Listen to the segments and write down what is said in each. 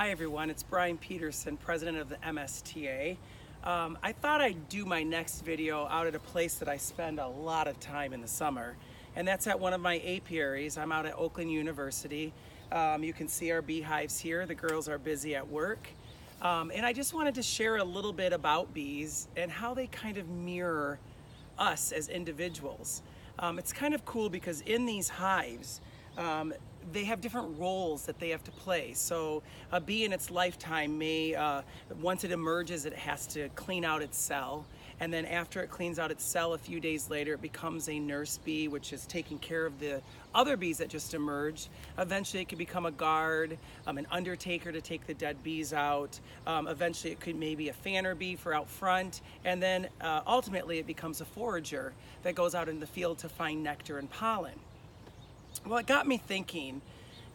Hi everyone, it's Brian Peterson, president of the MSTA. I thought I'd do my next video out at a place that I spend a lot of time in the summer, and that's at one of my apiaries. I'm out at Oakland University. You can see our beehives here. The girls are busy at work. And I just wanted to share a little bit about bees and how they kind of mirror us as individuals. It's kind of cool because in these hives, they have different roles that they have to play. So a bee in its lifetime may, once it emerges, it has to clean out its cell. And then after it cleans out its cell, a few days later, it becomes a nurse bee, which is taking care of the other bees that just emerged. Eventually it could become a guard, an undertaker to take the dead bees out. Eventually it could maybe a fanner bee for out front. And then ultimately it becomes a forager that goes out in the field to find nectar and pollen. Well, it got me thinking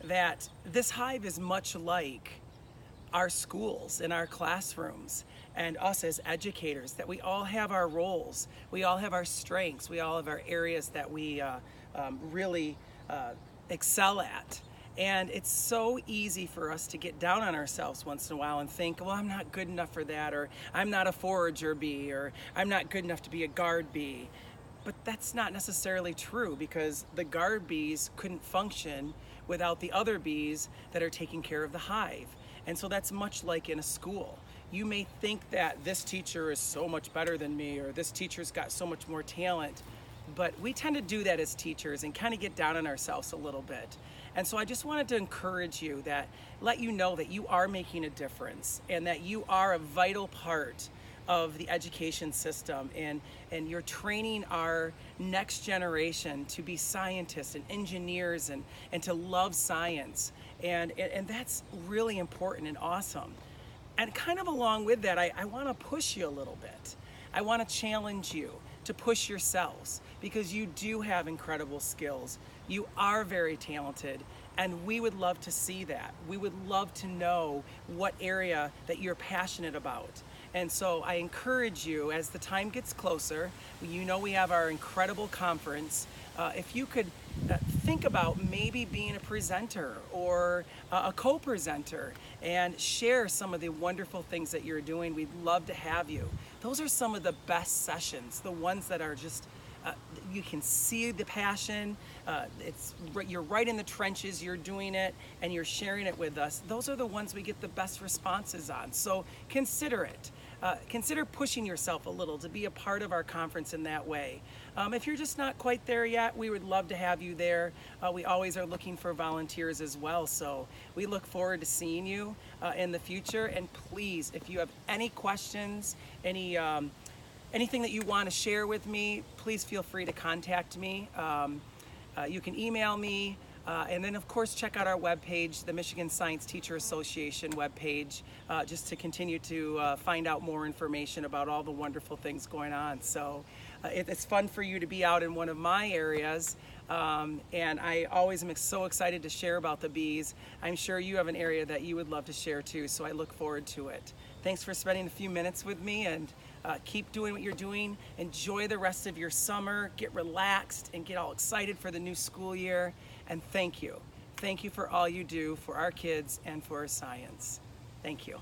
that this hive is much like our schools and our classrooms and us as educators, that we all have our roles, we all have our strengths, we all have our areas that we really excel at. And it's so easy for us to get down on ourselves once in a while and think, well, I'm not good enough for that, or I'm not a forager bee, or I'm not good enough to be a guard bee. But that's not necessarily true, because the guard bees couldn't function without the other bees that are taking care of the hive. And so that's much like in a school. You may think that this teacher is so much better than me, or this teacher's got so much more talent, but we tend to do that as teachers and kind of get down on ourselves a little bit. And so I just wanted to encourage you, that let you know that you are making a difference and that you are a vital part of the education system, and you're training our next generation to be scientists and engineers and to love science, and that's really important and awesome. And kind of along with that, I want to push you a little bit. I want to challenge you to push yourselves, because you do have incredible skills. You are very talented, and we would love to see that. We would love to know what area that you're passionate about. And so I encourage you, as the time gets closer, you know we have our incredible conference, if you could think about maybe being a presenter or a co-presenter and share some of the wonderful things that you're doing. We'd love to have you. Those are some of the best sessions, the ones that are just, you can see the passion, you're right in the trenches, you're doing it, and you're sharing it with us. Those are the ones we get the best responses on. So consider it. Consider pushing yourself a little to be a part of our conference in that way. If you're just not quite there yet, we would love to have you there. We always are looking for volunteers as well, so we look forward to seeing you in the future. And please, if you have any questions, anything that you want to share with me, please feel free to contact me. You can email me. And then of course check out our webpage, the Michigan Science Teacher Association webpage, just to continue to find out more information about all the wonderful things going on. So it's fun for you to be out in one of my areas, and I always am so excited to share about the bees. I'm sure you have an area that you would love to share too, so I look forward to it. Thanks for spending a few minutes with me, and keep doing what you're doing. Enjoy the rest of your summer, get relaxed, and get all excited for the new school year. And thank you. Thank you for all you do for our kids and for our science. Thank you.